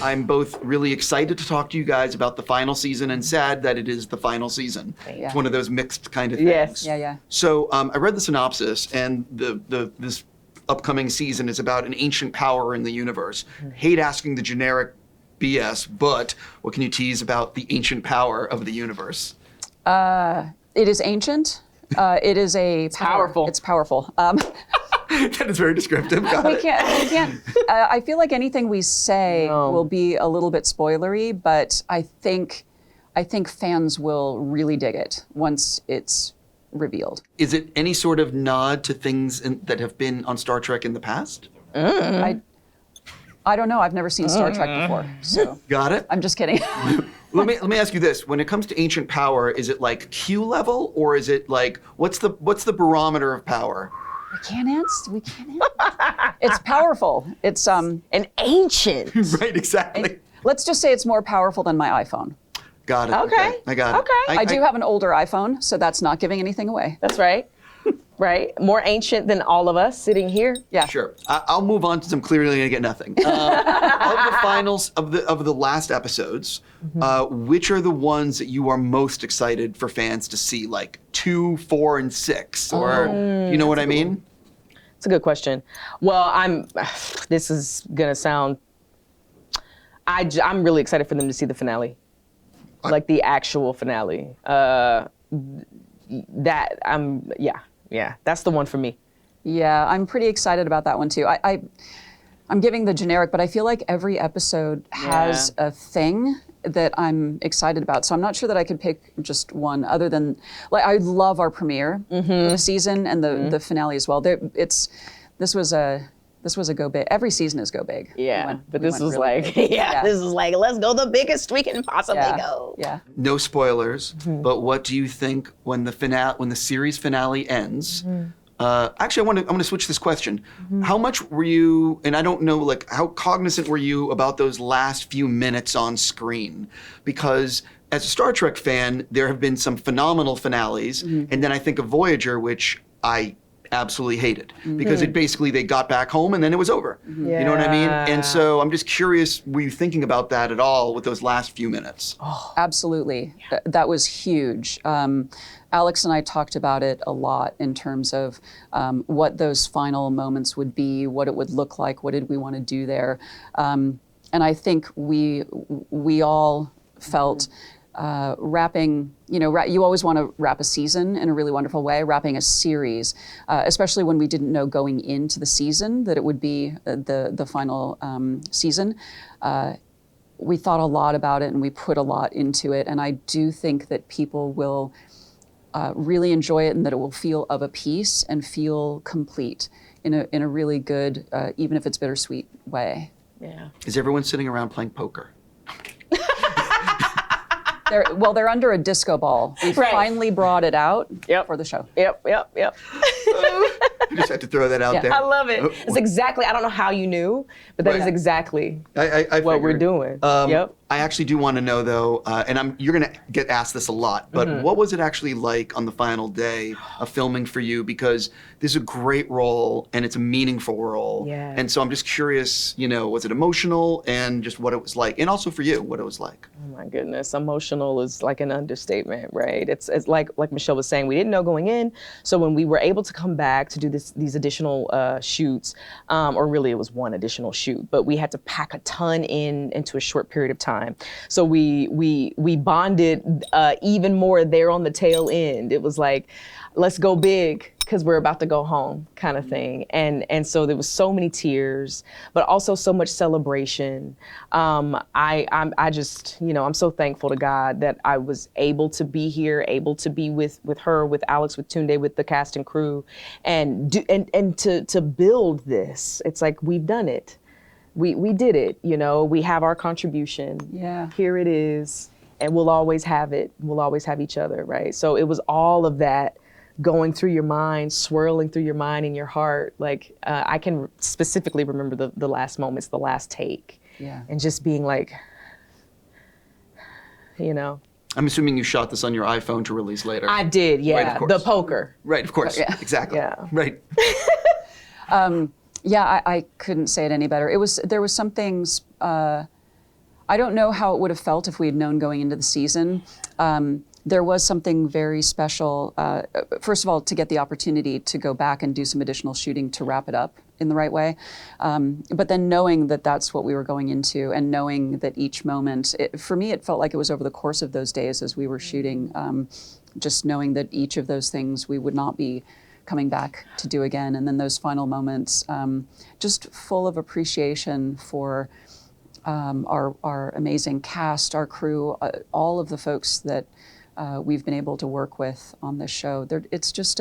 I'm both really excited to talk to you guys about the final season and sad that it is the final season. Yeah. It's one of those mixed kind of things. Yes. Yeah. So I read the synopsis, and this upcoming season is about an ancient power in the universe. Hate asking the generic BS, but what can you tease about the ancient power of the universe? It is ancient. It is a powerful. It's powerful. That is very descriptive. Got We it. can't. I feel like anything we say will be a little bit spoilery, but I think fans will really dig it once it's revealed. Is it any sort of nod to things that have been on Star Trek in the past? I don't know. I've never seen Star Trek before, so Got it. I'm just kidding. Let me ask you this: when it comes to ancient power, is it like Q level, or is it like what's the barometer of power? We can't answer. It's powerful. It's An ancient. Right, exactly. Let's just say it's more powerful than my iPhone. Got it. Okay. I got it. Okay. I do have an older iPhone, so that's not giving anything away. That's right. Right. More ancient than all of us sitting here. Yeah. Sure. I'll move on to some clearly gonna get nothing. Of the finals of the last episodes, which are the ones that you are most excited for fans to see, like 2, 4, and 6, or you know what I mean? It's a good question. Well, this is gonna sound, I'm really excited for them to see the finale. Like the actual finale. That's the one for me. Yeah, I'm pretty excited about that one too. I'm giving the generic, but I feel like every episode has a thing that I'm excited about. So I'm not sure that I could pick just one other than, like, I love our premiere for the season and the finale as well. This was a go big. Every season is go big. Yeah, but this was really like, big. this is like, let's go the biggest we can possibly go. Yeah. No spoilers, but what do you think when the series finale ends? Actually, I want to switch this question. How much were you, and I don't know, like, how cognizant were you about those last few minutes on screen? Because as a Star Trek fan, there have been some phenomenal finales, and then I think of Voyager, which I absolutely hated because it basically, they got back home and then it was over. You know what I mean? And so I'm just curious, were you thinking about that at all with those last few minutes? Oh, absolutely. That was huge. Alex and I talked about it a lot in terms of what those final moments would be, what it would look like, what did we want to do there. And I think we all felt wrapping, you always want to wrap a season in a really wonderful way, wrapping a series, especially when we didn't know going into the season that it would be the final season. We thought a lot about it and we put a lot into it, and I do think that people will really enjoy it and that it will feel of a piece and feel complete in a really good, even if it's bittersweet way. Yeah. Is everyone sitting around playing poker? They're under a disco ball. We finally brought it out for the show. Yep. I just had to throw that out there. I love it. It's exactly, I don't know how you knew, but that is exactly what we're doing. I actually do want to know, though, and you're going to get asked this a lot, but what was it actually like on the final day of filming for you? Because this is a great role and it's a meaningful role. Yeah. And so I'm just curious, was it emotional, and just what it was like, and also for you, what it was like. Oh my goodness, emotional is like an understatement, right? It's like Michelle was saying, we didn't know going in, so when we were able to come back to do these additional shoots, or really it was one additional shoot, but we had to pack a ton into a short period of time. So we bonded even more there on the tail end. It was like, let's go big because we're about to go home, kind of thing. And so there was so many tears, but also so much celebration. I just, I'm so thankful to God that I was able to be here, able to be with her, with Alex, with Tunde, with the cast and crew, and to build this. It's like, we've done it. We did it, we have our contribution. Yeah. Here it is, and we'll always have it. We'll always have each other, right? So it was all of that going through your mind, swirling through your mind and your heart. Like, I can specifically remember the last moments, the last take. Yeah. And just being like, I'm assuming you shot this on your iPhone to release later. I did, yeah. Right, of course. The poker. Right, of course. Yeah. Exactly. Yeah. Right. Yeah, I couldn't say it any better. There was something I don't know how it would have felt if we had known going into the season. There was something very special, first of all, to get the opportunity to go back and do some additional shooting to wrap it up in the right way. But then knowing that that's what we were going into, and knowing that each moment, for me, it felt like it was over the course of those days as we were shooting, just knowing that each of those things we would not be coming back to do again. And then those final moments, just full of appreciation for our amazing cast, our crew, all of the folks that we've been able to work with on this show. It's just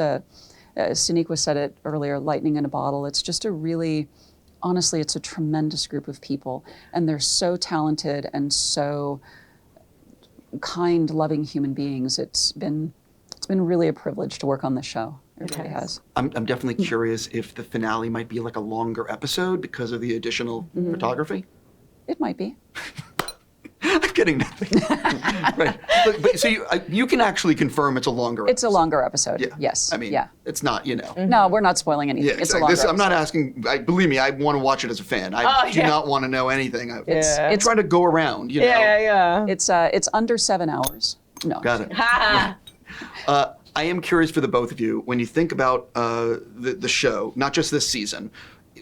Sonequa said it earlier, lightning in a bottle. It's just honestly, it's a tremendous group of people. And they're so talented and so kind, loving human beings. It's been really a privilege to work on this show. It really has. I'm definitely curious if the finale might be like a longer episode because of the additional photography. It might be. I'm getting nothing. Right. But so you can actually confirm it's a longer episode. It's a longer episode. Yeah. Yes. I mean, it's not, No, we're not spoiling anything. Yeah, It's a exactly. longer episode. I'm not asking, believe me, I want to watch it as a fan. I do not want to know anything. I'm trying to go around, you know. Yeah. It's under 7 hours. No. Got it. I am curious for the both of you, when you think about the show, not just this season,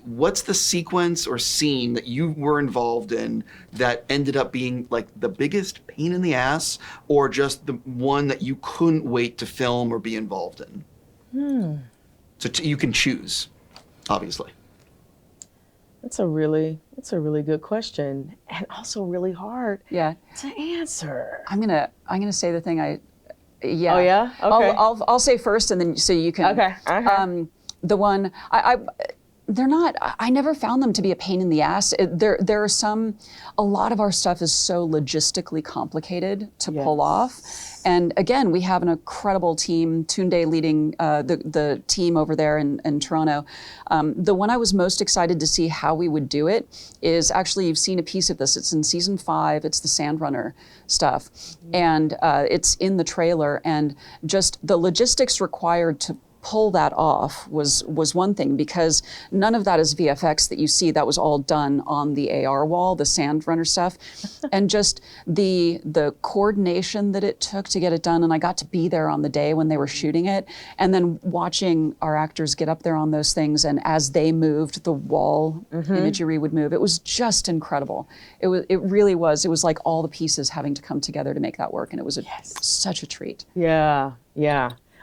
what's the sequence or scene that you were involved in that ended up being like the biggest pain in the ass, or just the one that you couldn't wait to film or be involved in? So you can choose, obviously. That's a really good question, and also really hard to answer. I'm gonna say the thing Oh yeah? Okay. I'll say first, and then so you can. Okay. The one they're not. I never found them to be a pain in the ass. There are some. A lot of our stuff is so logistically complicated to pull off, and again, we have an incredible team. Tunde leading the team over there in Toronto. The one I was most excited to see how we would do it is actually, you've seen a piece of this. It's in season 5. It's the Sandrunner stuff, and it's in the trailer. And just the logistics required to pull that off was one thing, because none of that is VFX that you see. That was all done on the AR wall, the Sandrunner stuff, and just the coordination that it took to get it done. And I got to be there on the day when they were shooting it, and then watching our actors get up there on those things, and as they moved, the wall imagery would move. It was just incredible. It really was. It was like all the pieces having to come together to make that work, and it was such a treat. Yeah.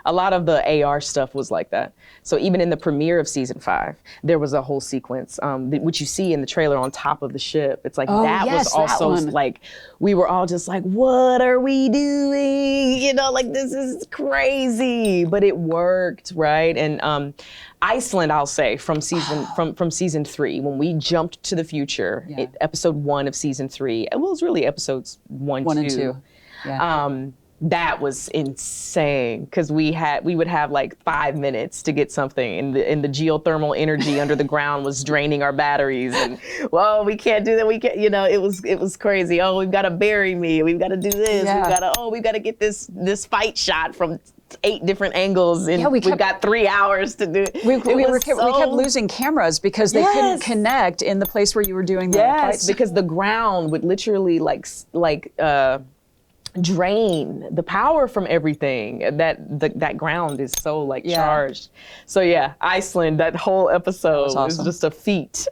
A lot of the AR stuff was like that. So even in the premiere of season 5, there was a whole sequence, which you see in the trailer on top of the ship. It's like was also like, we were all just like, what are we doing? You know, like, this is crazy, but it worked, right? And Iceland, I'll say, from season 3, when we jumped to the future, episode 1 of season 3. Well, it was really episodes 1 and 2. Yeah. That was insane, because we would have like 5 minutes to get something, and the geothermal energy under the ground was draining our batteries, and we can't do that. We can't, it was crazy. Oh, we've got to bury me. We've got to do this. We've got to get this fight shot from 8 different angles, and we've got 3 hours to do it. We kept losing cameras because they couldn't connect in the place where you were doing the fights. Because the ground would literally drain the power from everything. That ground is so charged. So Iceland, that whole episode was just a feat.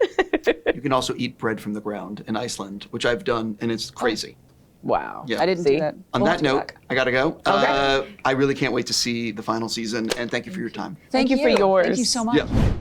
You can also eat bread from the ground in Iceland, which I've done, and it's crazy. Wow. Yeah. I didn't do that. On that note, I gotta go. Okay. I really can't wait to see the final season, and thank you for your time. Thank you for yours. Thank you so much. Yeah.